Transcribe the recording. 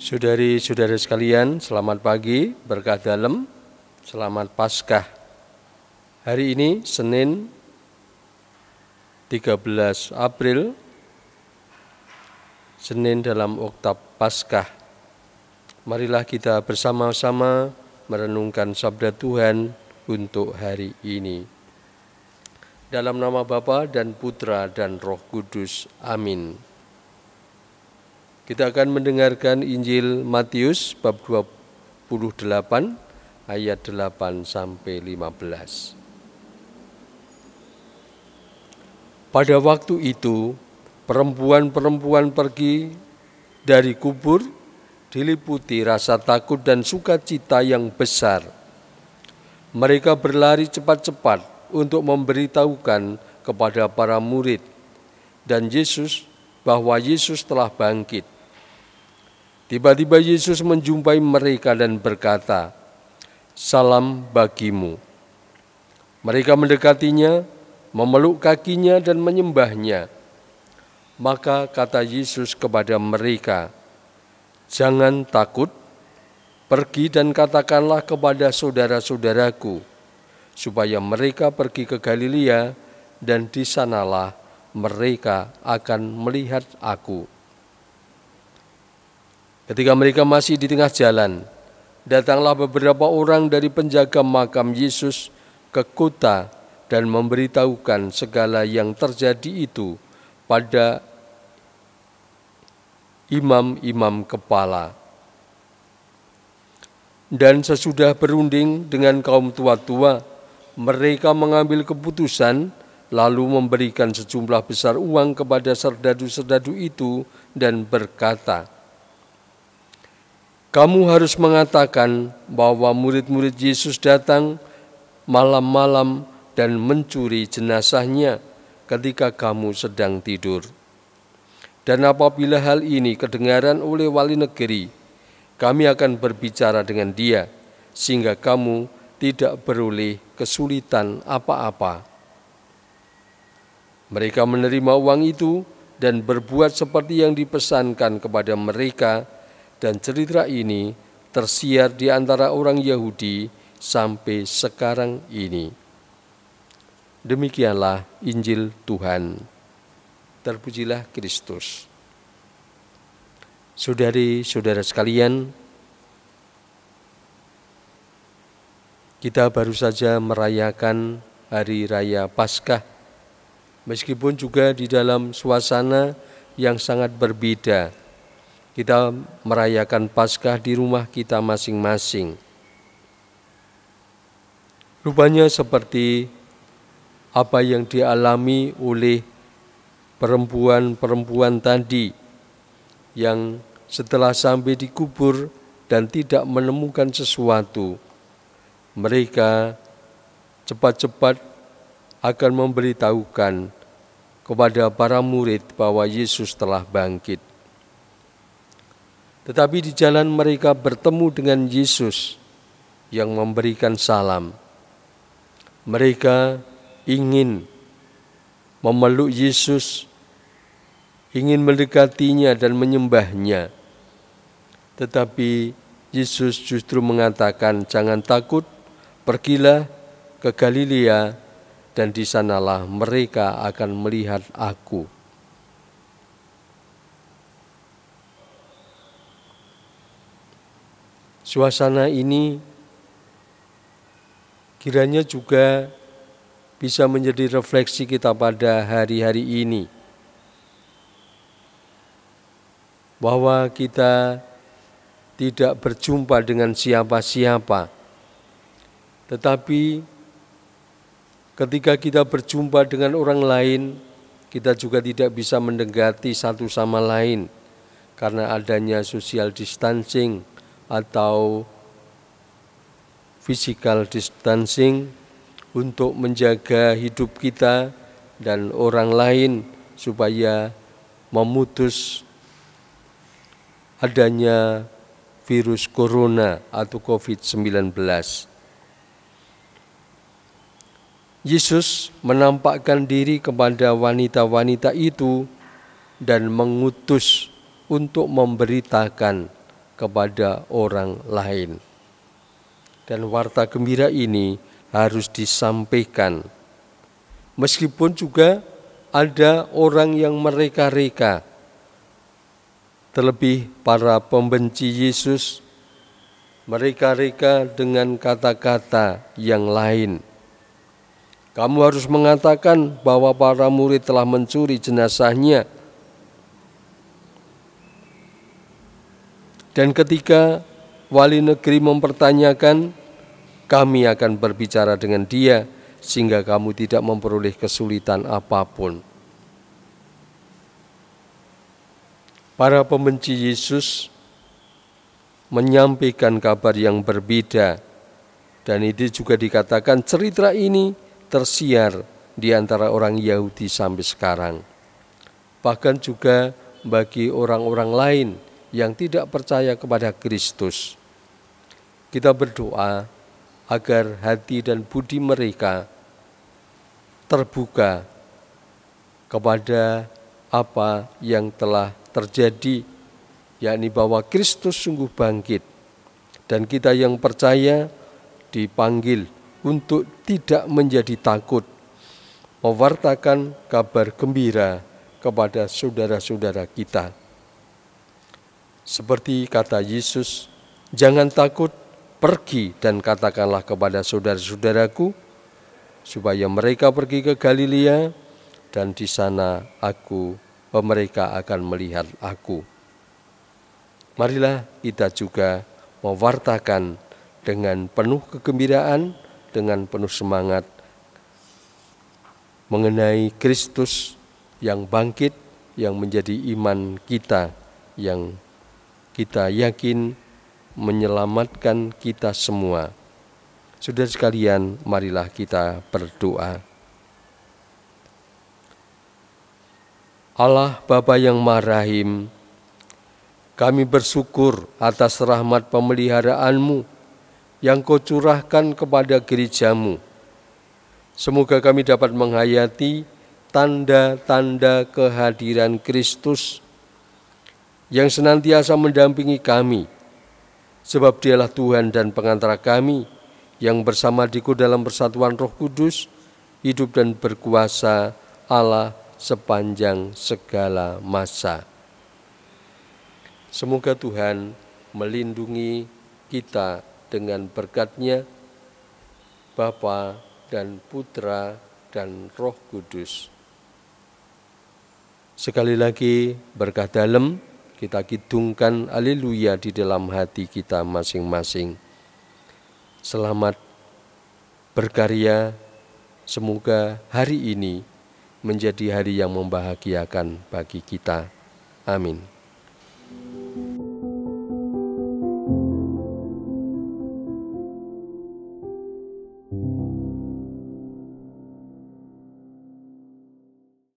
Saudari-saudara sekalian, selamat pagi, berkah dalam, selamat Paskah. Hari ini Senin 13 April, Senin dalam oktav Paskah. Marilah kita bersama-sama merenungkan sabda Tuhan untuk hari ini. Dalam nama Bapa dan Putra dan Roh Kudus. Amin. Kita akan mendengarkan Injil Matius bab 28 ayat 8 sampai 15. Pada waktu itu, perempuan-perempuan pergi dari kubur diliputi rasa takut dan sukacita yang besar. Mereka berlari cepat-cepat untuk memberitahukan kepada para murid dan Yesus bahwa Yesus telah bangkit. Tiba-tiba Yesus menjumpai mereka dan berkata, "Salam bagimu." Mereka mendekatinya, memeluk kakinya dan menyembahnya. Maka kata Yesus kepada mereka, "Jangan takut, pergi dan katakanlah kepada saudara-saudaraku, supaya mereka pergi ke Galilea, dan di sanalah mereka akan melihat aku." Ketika mereka masih di tengah jalan, datanglah beberapa orang dari penjaga makam Yesus ke kota dan memberitahukan segala yang terjadi itu pada imam-imam kepala. Dan sesudah berunding dengan kaum tua-tua, mereka mengambil keputusan lalu memberikan sejumlah besar uang kepada serdadu-serdadu itu dan berkata, "Kamu harus mengatakan bahwa murid-murid Yesus datang malam-malam dan mencuri jenazahnya ketika kamu sedang tidur. Dan apabila hal ini kedengaran oleh wali negeri, kami akan berbicara dengan dia, sehingga kamu tidak beroleh kesulitan apa-apa." Mereka menerima uang itu dan berbuat seperti yang dipesankan kepada mereka, dan cerita ini tersiar di antara orang Yahudi sampai sekarang ini. Demikianlah Injil Tuhan. Terpujilah Kristus. Saudari-saudara sekalian, kita baru saja merayakan Hari Raya Paskah, meskipun juga di dalam suasana yang sangat berbeda. Kita merayakan Paskah di rumah kita masing-masing. Rupanya seperti apa yang dialami oleh perempuan-perempuan tadi yang setelah sampai di kubur dan tidak menemukan sesuatu, mereka cepat-cepat akan memberitahukan kepada para murid bahwa Yesus telah bangkit. Tetapi di jalan mereka bertemu dengan Yesus yang memberikan salam. Mereka ingin memeluk Yesus, ingin mendekatinya dan menyembahnya. Tetapi Yesus justru mengatakan, "Jangan takut, pergilah ke Galilea, dan di sanalah mereka akan melihat aku." Suasana ini kiranya juga bisa menjadi refleksi kita pada hari-hari ini, bahwa kita tidak berjumpa dengan siapa-siapa, tetapi ketika kita berjumpa dengan orang lain, kita juga tidak bisa mendekati satu sama lain karena adanya social distancing atau physical distancing untuk menjaga hidup kita dan orang lain supaya memutus adanya virus corona atau COVID-19. Yesus menampakkan diri kepada wanita-wanita itu dan mengutus untuk memberitakan kepada orang lain. Dan warta gembira ini harus disampaikan. Meskipun juga ada orang yang mereka-reka, terlebih para pembenci Yesus, mereka-reka dengan kata-kata yang lain. Kamu harus mengatakan bahwa para murid telah mencuri jenazahnya. Dan ketika wali negeri mempertanyakan, kami akan berbicara dengan dia sehingga kamu tidak memperoleh kesulitan apapun. Para pembenci Yesus menyampaikan kabar yang berbeda, dan itu juga dikatakan cerita ini tersiar di antara orang Yahudi sampai sekarang. Bahkan juga bagi orang-orang lain yang tidak percaya kepada Kristus. Kita berdoa agar hati dan budi mereka terbuka kepada apa yang telah terjadi, yakni bahwa Kristus sungguh bangkit, dan kita yang percaya dipanggil untuk tidak menjadi takut, mewartakan kabar gembira kepada saudara-saudara kita. Seperti kata Yesus, jangan takut, pergi dan katakanlah kepada saudara-saudaraku, supaya mereka pergi ke Galilea, dan di sana mereka akan melihat aku. Marilah kita juga mewartakan dengan penuh kegembiraan, dengan penuh semangat mengenai Kristus yang bangkit, yang menjadi iman kita, yang kita yakin menyelamatkan kita semua. Saudara sekalian, marilah kita berdoa. Allah Bapa yang Maha Rahim, kami bersyukur atas rahmat pemeliharaanmu yang Kau curahkan kepada gerejamu. Semoga kami dapat menghayati tanda-tanda kehadiran Kristus yang senantiasa mendampingi kami, sebab Dialah Tuhan dan pengantara kami yang bersama Dikau dalam persatuan Roh Kudus, hidup dan berkuasa Allah sepanjang segala masa. Semoga Tuhan melindungi kita dengan berkat-Nya, Bapa dan Putra dan Roh Kudus. Sekali lagi berkat dalam kita kidungkan haleluya di dalam hati kita masing-masing. Selamat berkarya, semoga hari ini menjadi hari yang membahagiakan bagi kita. Amin.